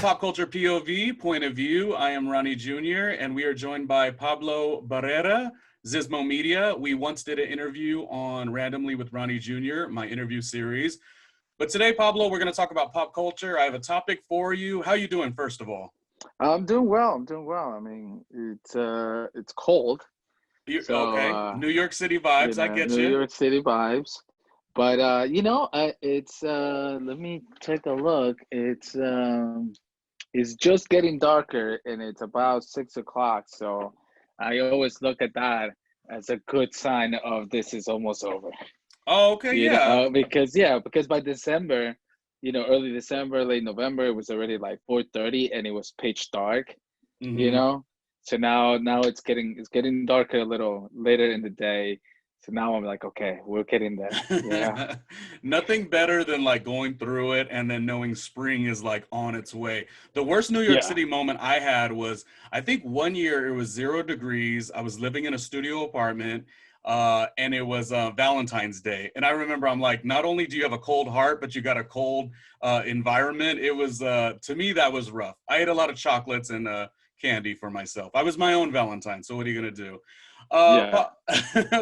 Pop Culture POV, Point of View. I am Ronnie Jr., and we are joined by Pablo Barrera, Zismo Media. We once did an interview on Randomly with Ronnie Jr., my interview series. But today, Pablo, we're going to talk about pop culture. I have a topic for you. How you doing, first of all? I'm doing well. I'm doing well. I mean, it's cold, so Okay, New York City vibes. I get New you. York City vibes. But it's let me take a look. It's just getting darker, and it's about 6 o'clock. So I always look at that as a good sign of this is almost over. Oh, okay, yeah. Because by December, early December, late November, it was already like 4:30, and it was pitch dark. you Mm-hmm. know so now it's getting darker a little later in the day, so now I'm like, okay, we're getting there. Nothing better than like going through it and then knowing spring is like on its way. The worst New York Yeah. City moment I had was, I think one year it was 0 degrees. I was living in a studio apartment, and it was Valentine's Day. And I remember I'm like, not only do you have a cold heart, but you got a cold environment. It was, to me, that was rough. I ate a lot of chocolates and candy for myself. I was my own Valentine. So what are you going to do? Yeah.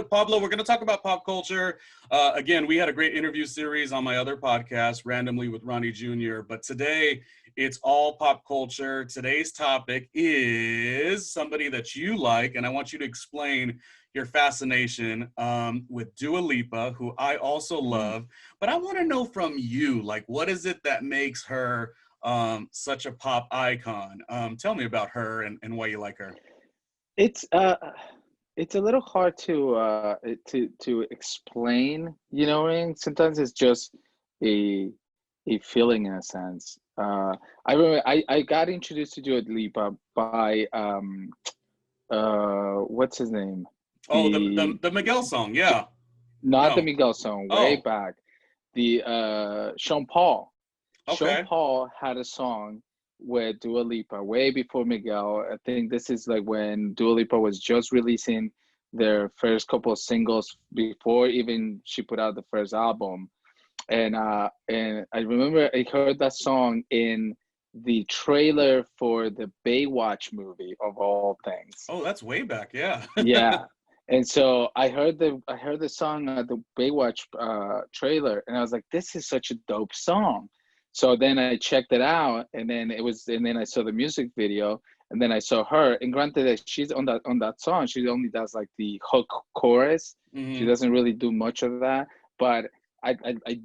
Pablo, we're going to talk about pop culture. Again, we had a great interview series on my other podcast, Randomly with Ronnie Jr., but today it's all pop culture. Today's topic is somebody that you like, and I want you to explain your fascination with Dua Lipa, who I also Mhm. love. But I want to know from you, like, what is it that makes her such a pop icon? Tell me about her and why you like her. It's a little hard to explain, what I mean? Sometimes it's just a a feeling in a sense. I remember I got introduced to Dua Lipa by what's his name? Oh, The the Miguel song, yeah. Not the No. Miguel song, way Oh, back. The Sean Paul. Sean okay. Paul had a song with Dua Lipa way before Miguel. I think this is like when Dua Lipa was just releasing their first couple of singles before even she put out the first album. And I remember I heard that song in the trailer for the Baywatch movie of all things. Oh, that's way back, yeah. Yeah. And so I heard the song the Baywatch trailer, and I was like, this is such a dope song. So then I checked it out, and then I saw the music video, and then I saw her. And granted that she's on that song, she only does like the hook chorus. She Hmm. doesn't really do much of that, but I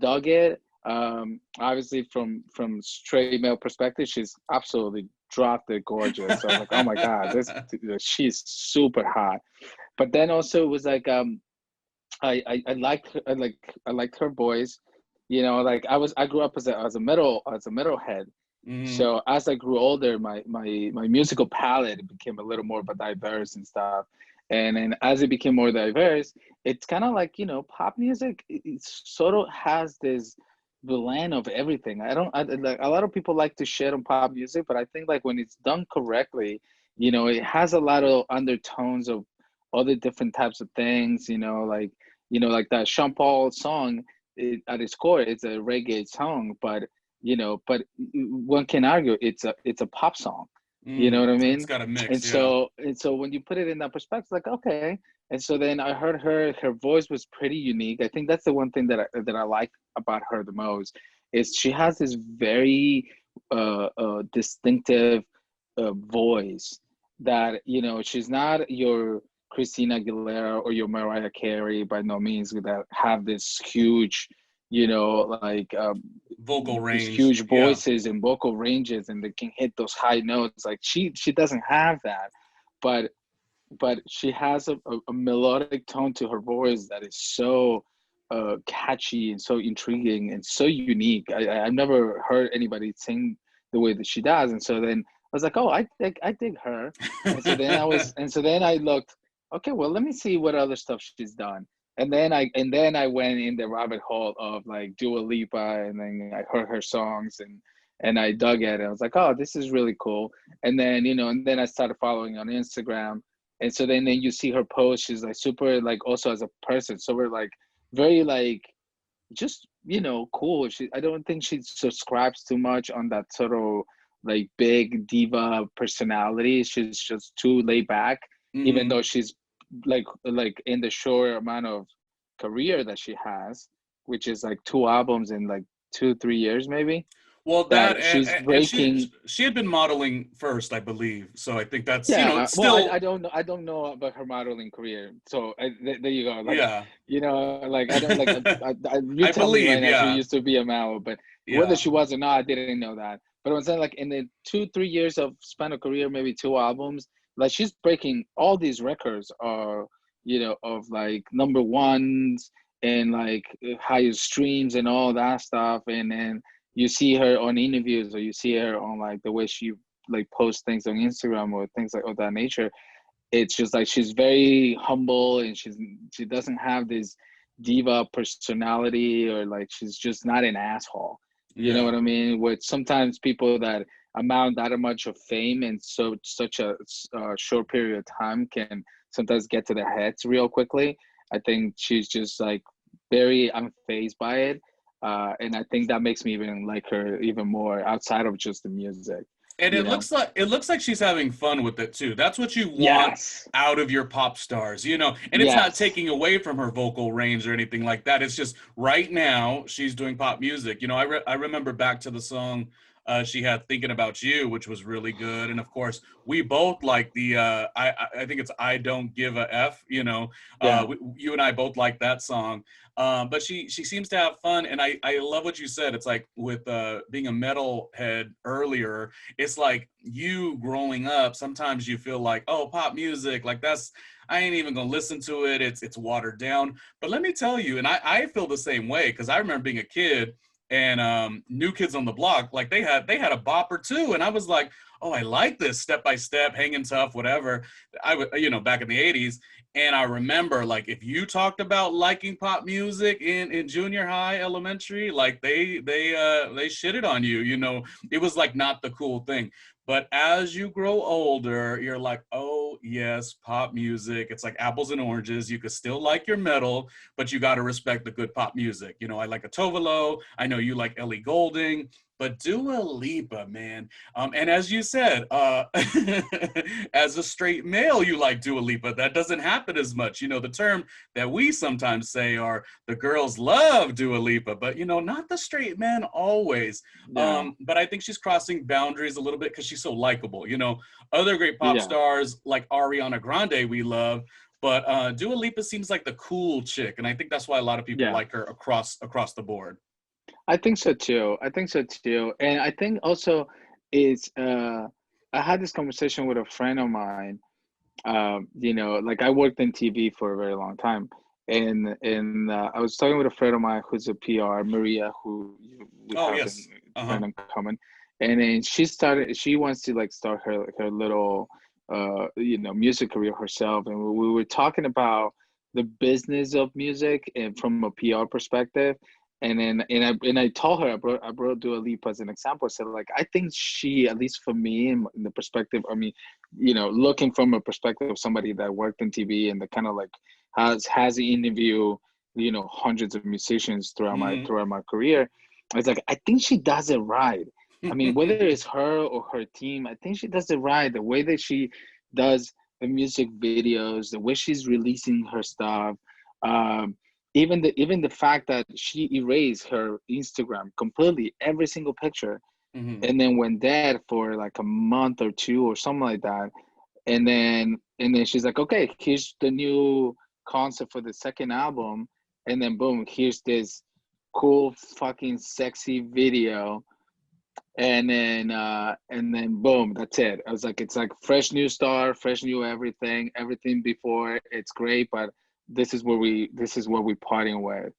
dug it. Obviously from straight male perspective, she's absolutely dropped it gorgeous. So I was like, oh my God, this she's super hot. But then also it was like I liked I liked her voice. Like I grew up as a metalhead. Hmm. So as I grew older, my musical palette became a little more diverse and stuff. And then as it became more diverse, it's kind of like, pop music, it sort of has this blend of everything. Like a lot of people like to shit on pop music, but I think like when it's done correctly, it has a lot of undertones of all the different types of things, like that Sean Paul song, at its core, it's a reggae song, but one can argue it's a pop song. You know Mm. what I It's mean? got a mix, And yeah. so when you put it in that perspective, like, okay. And so then I heard her voice was pretty unique. I think that's the one thing that I like about her the most, is she has this very distinctive voice that, she's not your Christina Aguilera or your Mariah Carey, by no means, that have this huge, like Vocal these range, huge yeah. voices and vocal ranges, and they can hit those high notes. Like she doesn't have that, but she has a melodic tone to her voice that is so catchy and so intriguing and so unique. I've never heard anybody sing the way that she does, and so then I was like, oh, I dig her. And so then I looked, okay, well, let me see what other stuff she's done. And then I went in the rabbit hole of like Dua Lipa, and then I heard her songs, and I dug at it. I was like, oh, this is really cool. And then I started following on Instagram. And so then you see her post, she's like super, like, also as a person, so we're like very, like, just, cool. I don't think she subscribes too much on that sort of like big diva personality. She's just too laid back, even Hmm. though she's like in the short amount of career that she has, which is like 2 albums in like 2 3 years maybe, Well, that that she's and she breaking. she had been modeling first, I believe. So I think that's, Yeah, well, I still, don't know. I don't know about her modeling career. So there you go. Like, yeah. like I don't like. You I tell me right believe, now. She yeah, used to be a model, but whether yeah, she was or not, I didn't know that. But I'm saying like in the 2 3 years of span of career, maybe 2 albums, like she's breaking all these records. Of like number ones and like highest streams and all that stuff. And then you see her on interviews, or you see her on like the way she like post things on Instagram or things like of that nature. It's just like she's very humble, and she doesn't have this diva personality, or like she's just not an asshole. You know yeah, what I mean? With sometimes people that amount that much of fame in such a short period of time can sometimes get to their heads real quickly. I think she's just like very unfazed by it. And I think that makes me even like her even more outside of just the music, and you know? it looks like she's having fun with it too. That's what you want Yes. out of your pop stars, and it's not Yes. taking away from her vocal range or anything like that. It's just right now she's doing pop music. I remember back to the song she had "Thinking About You," which was really good, and of course we both like the I think it's "I Don't Give a F." Yeah. You and I both like that song. But she seems to have fun, and I love what you said. It's like with being a metal head earlier, it's like you growing up, sometimes you feel like, oh, pop music, like I ain't even gonna listen to it. It's watered down. But let me tell you, and I feel the same way, because I remember being a kid and New Kids on the Block, like they had a bop or two, and I was like, oh, I like this Step by Step, Hanging Tough, whatever. I would, back in the 80s. And I remember, like, if you talked about liking pop music in junior high, elementary, like they shitted on you. It was like not the cool thing. But as you grow older, you're like, oh yes, pop music. It's like apples and oranges. You could still like your metal, but you got to respect the good pop music. I like a Tovalo. I know you like Ellie Goulding, but Dua Lipa, man. And as you said, as a straight male, you like Dua Lipa. That doesn't happen as much. The term that we sometimes say are the girls love Dua Lipa, but not the straight men always. Yeah. But I think she's crossing boundaries a little bit because she's so likable. Other great pop Yeah. stars like Ariana Grande we love, but Dua Lipa seems like the cool chick, and I think that's why a lot of people Yeah. like her across the board. I think so too. I think so too. And I think also is I had this conversation with a friend of mine. Like I worked in TV for a very long time. And I was talking with a friend of mine who's a PR, Maria, who we Oh have in yes, uh-huh. friend in common. And then she wants to like start her little music career herself. And we were talking about the business of music and from a PR perspective. And I told her I brought Dua Lipa as an example. So like I think she, at least for me in the perspective, I mean, looking from a perspective of somebody that worked in TV and that kind of like has interview, hundreds of musicians Hmm. throughout my career. It's like I think she does it right. I mean, whether it's her or her team, I think she does it right. The way that she does the music videos, the way she's releasing her stuff, um, even the fact that she erased her Instagram completely, every single picture, Hmm. and then went dead for like a month or two or something like that. And then she's like, okay, here's the new concept for the second album. And then boom, here's this cool fucking sexy video. And then boom, that's it. I was like, it's like fresh new star, fresh new everything. Everything before it's great, but this is what we partying with,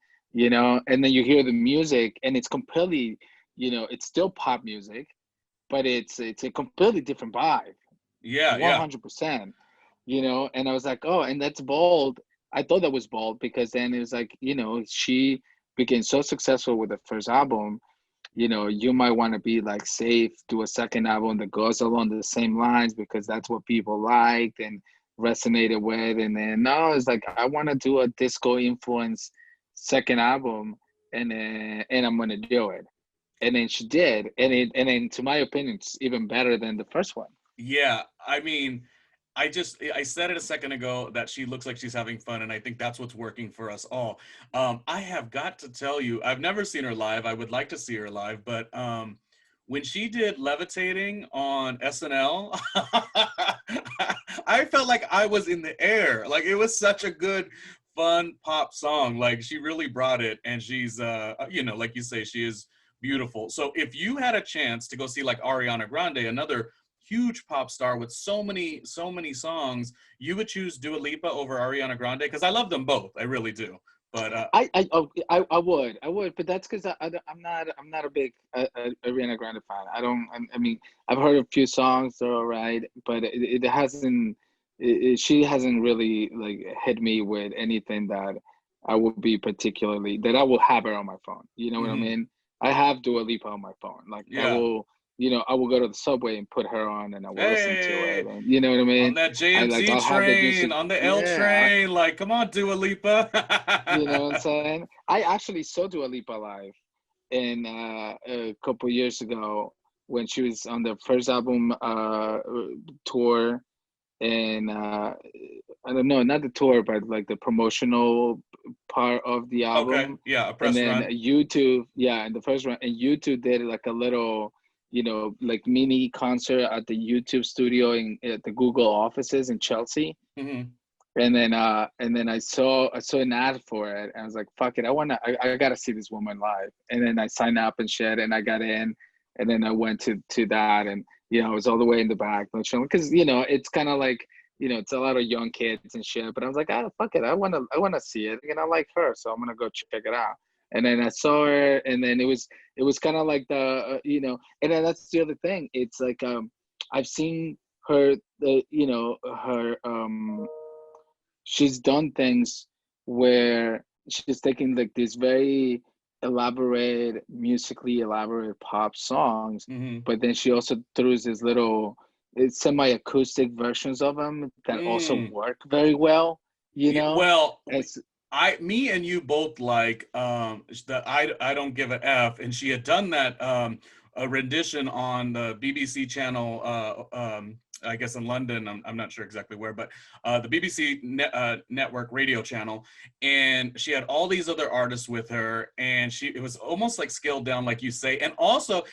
And then you hear the music, and it's completely, it's still pop music, but it's a completely different vibe, Yeah, yeah. 100%. And I was like, oh, and that's bold. I thought that was bold because then it was like, she became so successful with the first album. You might want to be like safe, do a second album that goes along the same lines because that's what people liked and resonated with. And then no, it's like I want to do a disco influence second album, and I'm gonna do it. and then she did, and then to my opinion, it's even better than the first one. Yeah, I mean, I said it a second ago that she looks like she's having fun, and I think that's what's working for us all. I have got to tell you, I've never seen her live. I would like to see her live, but when she did Levitating on SNL, I felt like I was in the air. Like it was such a good, fun pop song. Like she really brought it, and she's, like you say, she is beautiful. So if you had a chance to go see like Ariana Grande, another huge pop star with so many songs, you would choose Dua Lipa over Ariana Grande? Because I love them both, I really do. But I would, but that's because I'm not a big Ariana Grande fan. I mean, I've heard a few songs, they're all right, but it hasn't. She hasn't really like hit me with anything that I would be particularly that I will have her on my phone. You know what I mhm, mean? I have Dua Lipa on my phone. Like I yeah. will, I will go to the subway and put her on, and I will listen to it. Hey, And you know what I on mean? that I like JMZ I'll have the train, music. on the L Yeah, train, like come on, Dua Lipa. you know what I'm saying? I actually saw Dua Lipa live in a couple years ago when she was on the first album tour, and I don't know, not the tour, but like the promotional part of the Okay, album. yeah, a And press then run. YouTube, yeah, in the first one, and YouTube did like a little, like mini concert at the YouTube studio in at the Google offices in Chelsea. Hmm. And then I saw an ad for it, and I was like, fuck it, I gotta see this woman live. And then I signed up and shit, and I got in, and then I went to that, and I was all the way in the back, because it's kind of like, it's a lot of young kids and shit. But I was like, ah, fuck it, I wanna see it, and I like her, so I'm gonna go check it out. And then I saw her, and then it was kind of like and then that's the other thing. It's like I've seen her, her she's done things where she's taken like these very elaborate, musically elaborate pop songs, Hmm. but then she also throws these little semi-acoustic versions of them that also Mm. work very well, Yeah, well, It's me and you both like the I don't give a F, and she had done that a rendition on the BBC channel, I guess in London. I'm not sure exactly where, but the BBC network radio channel, and she had all these other artists with her, and it was almost like scaled down, like you say, and also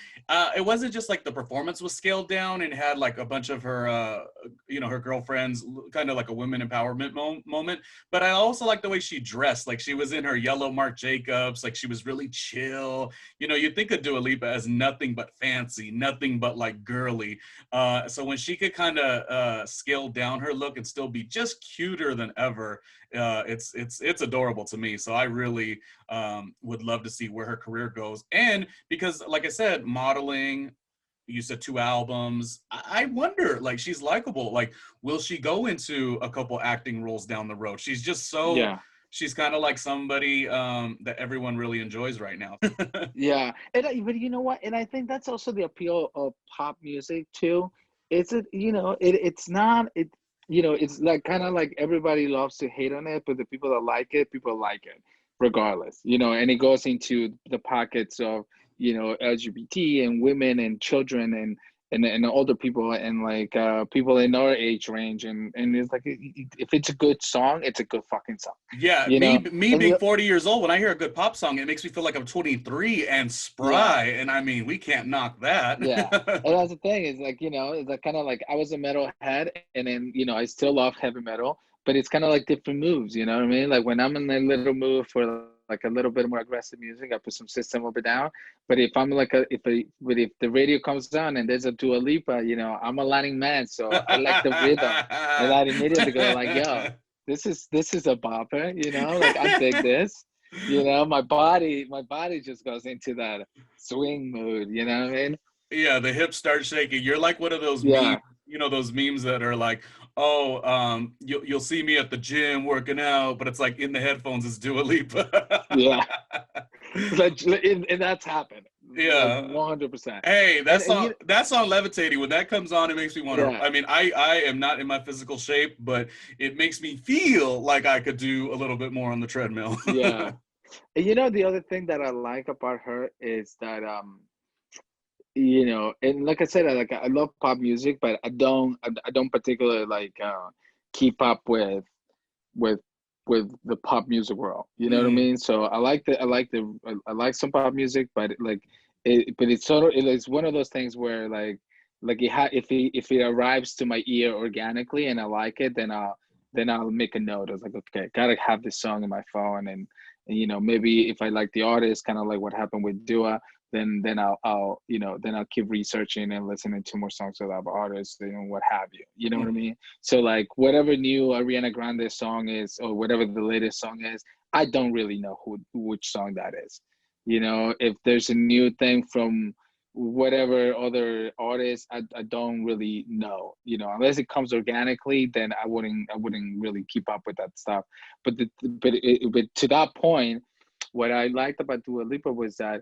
it wasn't just like the performance was scaled down and had like a bunch of her her girlfriends, kind of like a women empowerment moment. But I also like the way she dressed. Like she was in her yellow Marc Jacobs. Like she was really chill. You think of Dua Lipa as nothing but fancy, nothing but like girly. So when she could kind of scale down her look and still be just cuter than ever, it's adorable to me. So I really would love to see where her career goes. And because, like I said, modeling, you said 2 albums. I wonder, like, she's likable. Like, will she go into a couple acting roles down the road? She's just so, Yeah, she's kind of like somebody that everyone really enjoys right now. yeah. But you know what? And I think that's also the appeal of pop music too. It's not it. It's like kind of like everybody loves to hate on it, but the people like it regardless. And it goes into the pockets of LGBT and women and children and older people and like people in our age range, and it's like if it's a good song, it's a good fucking song. Yeah, You know, me and being the 40 years old, when I hear a good pop song, it makes me feel like I'm 23 and Yeah. spry. And I mean, we can't knock that. Yeah. And that's the thing is like, it's like kind of like I was a metal head, and then, I still love heavy metal, but it's kind of like different moves, you know what I mean? Like when I'm in a little mood for like a little bit more aggressive music, I put some System of a Down. But if I'm like if the radio comes on and there's a Dua Lipa, I'm a Latin man, so I like the rhythm. And I immediately go like, yo, this is a bopper, like I dig this. My body just goes into that swing mood, you know what I mean? Yeah, the hips start shaking. You're like one of those memes, Yeah, those memes that are like, oh, you'll see me at the gym working out, but it's like in the headphones is Dua Lipa. yeah. Like, and that's happened, like Yeah. 100%. Hey, And that's and on you, Levitating. When that comes on, it makes me want to. yeah, I mean, I am not in my physical shape, but it makes me feel like I could do a little bit more on the treadmill. yeah. And the other thing that I like about her is that you know, and like I said, I love pop music, but I don't particularly like keep up with with the pop music world. You know what I Mm-hmm. mean? So I like some pop music, but but it's sort of it's one of those things where if it arrives to my ear organically and I like it, then I'll make a note. I was like, okay, gotta have this song in my phone, and you know, maybe if I like the artist, kind of like what happened with Dua, then I'll you know, then I'll keep researching and listening to more songs of that artist, you know, what have you. You know what I Mm-hmm. mean? So like whatever new Ariana Grande song is, or whatever the latest song is, I don't really know which song that is. You know, if there's a new thing from whatever other artist, I don't really know. You know, unless it comes organically, then I wouldn't really keep up with that stuff. But to that point, what I liked about Dua Lipa was that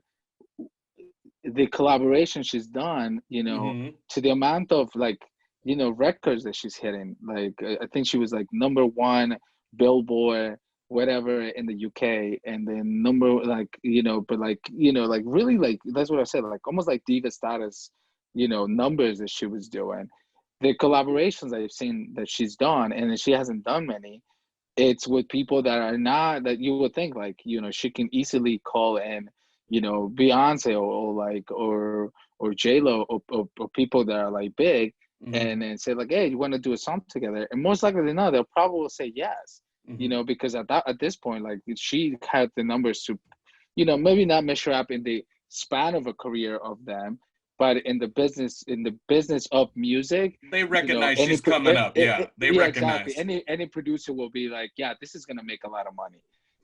the collaboration she's done, you know, Mm-hmm. to the amount of like, you know, records that she's hitting. Like I think she was like number one Billboard, whatever in the UK, and then number like, you know, but like, you know, like really like that's what I said, like almost like diva status, you know, numbers that she was doing. The collaborations I've seen that she's done, and she hasn't done many, it's with people that are not that you would think like, you know, she can easily call in, you know, Beyonce or J Lo or people that are like big, Mm-hmm. and then say like, hey, you want to do a song together? And most likely than not, they'll probably say yes, you Mm-hmm. know, because at this point, like she had the numbers to, you know, maybe not measure up in the span of a career of them, but in the business of music, They you know, recognize she's coming up. Yeah, they yeah, exactly. recognize. Any producer will be like, yeah, this is gonna make a lot of money.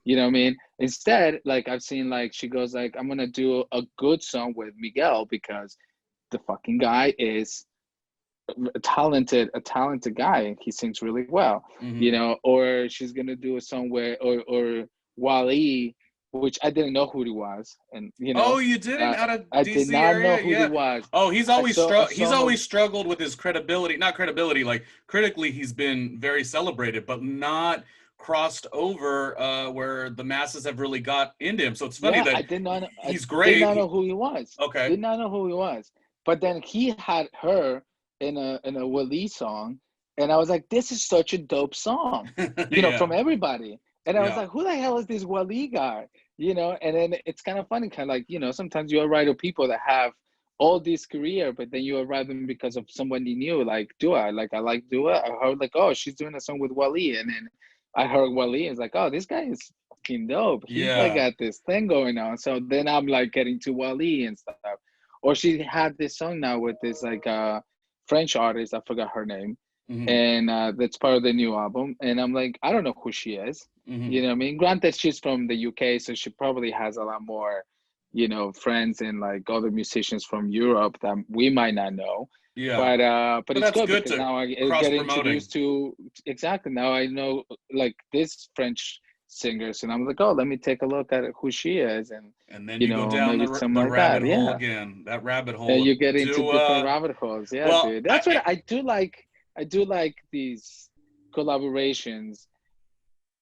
You know what I mean? Instead, like I've seen, like she goes like, I'm gonna do a good song with Miguel because the fucking guy is a talented guy, and he sings really well. You Mm-hmm. know, or she's gonna do a song where or Wale, which I didn't know who he was, and you Oh, know, you didn't out of I did DC not know area? who he Yeah. was. Oh, I saw a he's song of always struggled with his credibility. Not credibility, like critically he's been very celebrated, but not crossed over where the masses have really got into him. So it's funny Yeah, that I he's did great. not know who he was. Okay. Did not know who he was. But then he had her in a Wale song, and I was like, this is such a dope song, you know, Yeah. from everybody. And I was Yeah. like, who the hell is this Wale guy? You know, and then it's kind of funny, kind of like, you know, sometimes you arrive to people that have all this career, but then you arrive them because of someone you knew, like Dua. Like I like Dua. I heard like, oh, she's doing a song with Wale, and then I heard Wale, and it's like, oh, this guy is fucking dope. He's like Yeah. got this thing going on. So then I'm like getting to Wale and stuff. Or she had this song now with this like French artist, I forgot her name, Hmm. and that's part of the new album. And I'm like, I don't know who she is. You Hmm. know what I mean? Granted, she's from the UK, so she probably has a lot more, you know, friends and like other musicians from Europe that we might not know. Yeah. But But it's that's good good because to now I cross get promoting. introduced to exactly now I know like this French singers, and I'm like, oh, let me take a look at who she is, and And then you you go know, down maybe something the like rabbit that. hole Yeah, again. That rabbit and hole of you get into different Dua. rabbit holes. Yeah, Well, dude, that's what I do like. I do like these collaborations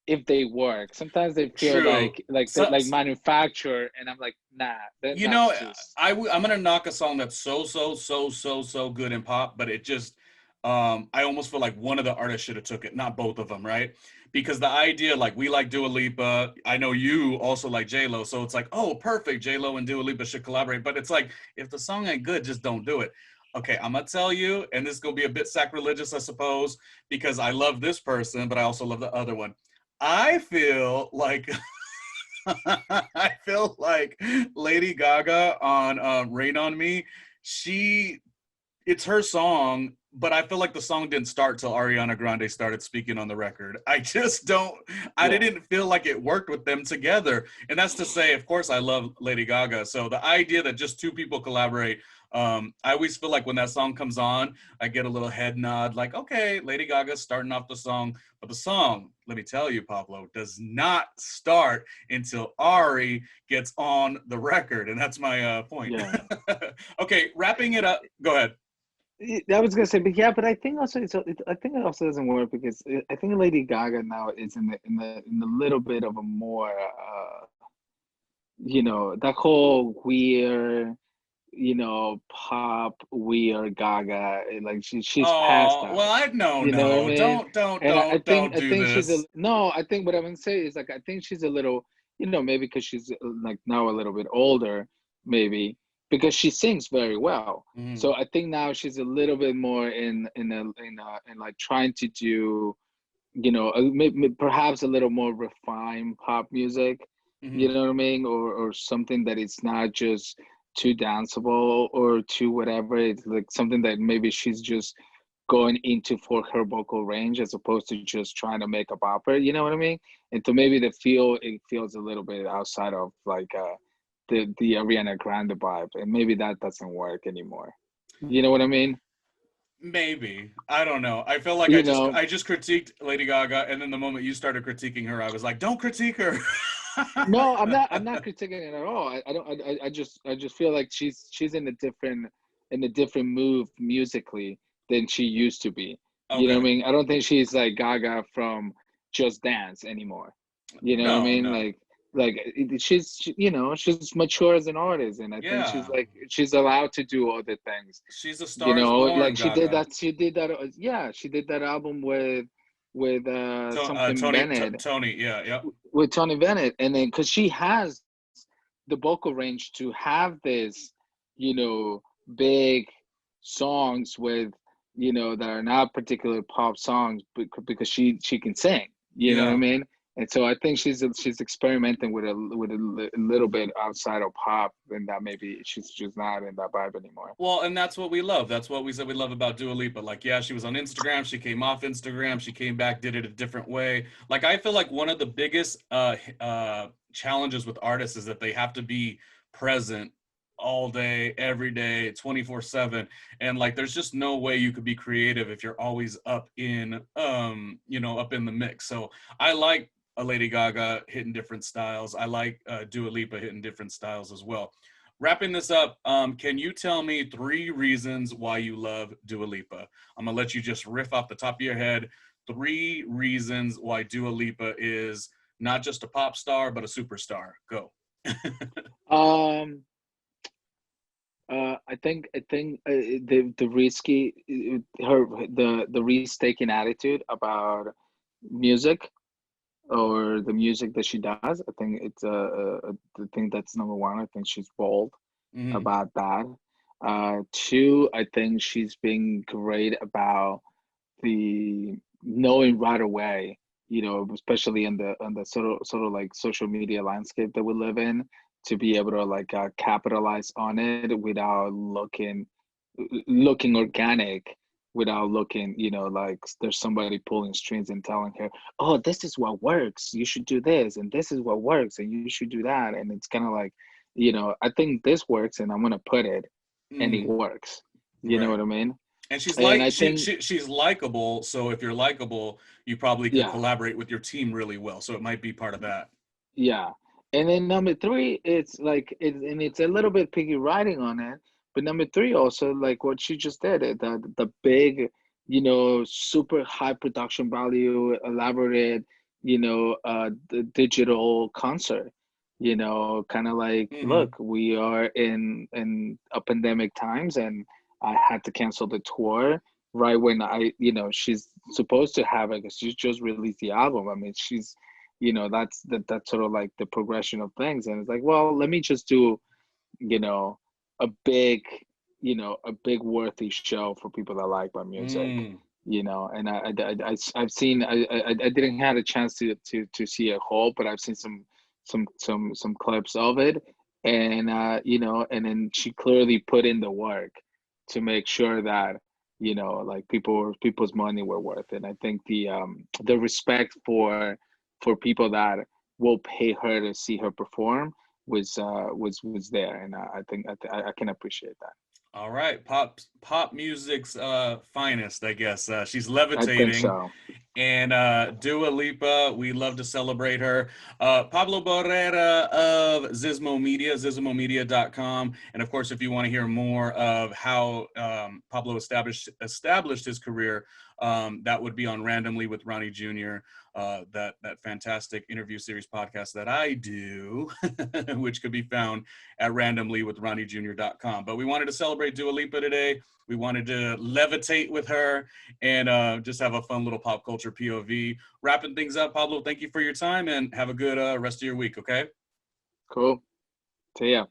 if they work. Sometimes they feel true. like they're So, like manufactured, and I'm like, nah, you know, that's just I'm gonna knock a song that's so good in pop, but it just I almost feel like one of the artists should have took it, not both of them, right? Because the idea, like we like Dua Lipa, I know you also like J Lo, so it's like, oh, perfect, J Lo and Dua Lipa should collaborate. But it's like, if the song ain't good, just don't do it. Okay, I'm gonna tell you, and this is gonna be a bit sacrilegious, I suppose, because I love this person, but I also love the other one. I feel like I feel like Lady Gaga on Rain on Me, she it's her song, but I feel like the song didn't start till Ariana Grande started speaking on the record. I just don't I yeah. didn't feel like it worked with them together. And that's to say, of course I love Lady Gaga. So the idea that just two people collaborate, I always feel like when that song comes on, I get a little head nod, like, okay, Lady Gaga's starting off the song. But the song, let me tell you, Pablo, does not start until Ari gets on the record. And that's my point. Yeah. Okay, wrapping it up. Go ahead. I was gonna say, but yeah, but I think also I think it also doesn't work because I think Lady Gaga now is in the little bit of a more you know, that whole weird pop, weird Gaga. Like she's past Oh, that. well, I no, You know what I no. mean? Don't, don't, And don't, don't I do think she's a this. no. I think what I'm gonna say is like I think she's a little, maybe because she's like now a little bit older, maybe because she sings very well. Mhm. So I think now she's a little bit more in like trying to do, perhaps a little more refined pop music. You Mhm. know what I mean? Or something that it's not just too danceable or too whatever. It's like something that maybe she's just going into for her vocal range as opposed to just trying to make a bopper, you know what I mean? And so maybe it feels a little bit outside of like the Ariana Grande vibe, and maybe that doesn't work anymore. You know what I mean? Maybe. I don't know. I feel like You know, I just critiqued Lady Gaga, and then the moment you started critiquing her, I was like, don't critique her. no, I'm not critiquing it at all. I don't I just feel like she's in a different move musically than she used to be. You know what I Okay. mean? I don't think she's like Gaga from Just Dance anymore. You know what I No, mean? no. She's mature as an artist, and I think Yeah. she's allowed to do other things. She's a Star is Born, Like Gaga. she did that yeah, she did that album with something Bennett, Tony, yeah, yeah. with Tony Bennett, and then because she has the vocal range to have this, you know, big songs with, that are not particular pop songs, because she can sing. You know what I Yeah. mean? And so I think she's experimenting with a little bit outside of pop, and that maybe she's just not in that vibe anymore. Well, and that's what we love. That's what we said we love about Dua Lipa. Like, yeah, she was on Instagram. She came off Instagram. She came back, did it a different way. Like, I feel like one of the biggest challenges with artists is that they have to be present all day, every day, 24/7. And like, there's just no way you could be creative if you're always up in the mix. So I like a Lady Gaga hitting different styles. I like Dua Lipa hitting different styles as well. Wrapping this up, can you tell me 3 reasons why you love Dua Lipa? I'm gonna let you just riff off the top of your head. 3 reasons why Dua Lipa is not just a pop star but a superstar. Go. Um, I think the risky her the risk-taking attitude about music, or the music that she does. I think it's I think that's number one. I think she's bold Hmm. about that. Two, I think she's been great about the knowing right away, especially in the sort of like social media landscape that we live in, to be able to like capitalize on it without looking organic, without looking, like there's somebody pulling strings and telling her, oh, this is what works, you should do this, and this is what works, and you should do that. And it's kind of like, I think this works, and I'm gonna put it, and it Hmm. works. You know Right. what I mean? And she's And like I think, she's likable. So if you're likable, you probably could yeah, collaborate with your team really well. So it might be part of that. yeah. And then number three, it's like and it's a little bit piggy riding on it, but number three also, like what she just did, the big, super high production value, elaborate, the digital concert, kind of like, Hmm. look, we are in a pandemic times, and I had to cancel the tour right when she's supposed to have it, because she's just released the album. I mean, that's sort of like the progression of things. And it's like, well, let me just do, you know a big, a big worthy show for people that like my music. Mm. And I've seen, I didn't have a chance to see a whole, but I've seen some clips of it. And and then she clearly put in the work to make sure that, like people's money were worth it. And I think the respect for people that will pay her to see her perform was there. And I think I can appreciate that. All right, pop music's finest, I guess. She's I think levitating, so. and Dua Lipa, we love to celebrate her. Pablo Barrera of Zizmo Media, zizmomedia.com, and of course, if you want to hear more of how Pablo established his career, That would be on Randomly with Ronnie Jr., that fantastic interview series podcast that I do, which could be found at randomlywithronniejr.com. But we wanted to celebrate Dua Lipa today. We wanted to levitate with her and just have a fun little pop culture POV. Wrapping things up, Pablo, thank you for your time and have a good rest of your week, okay? Cool. See ya.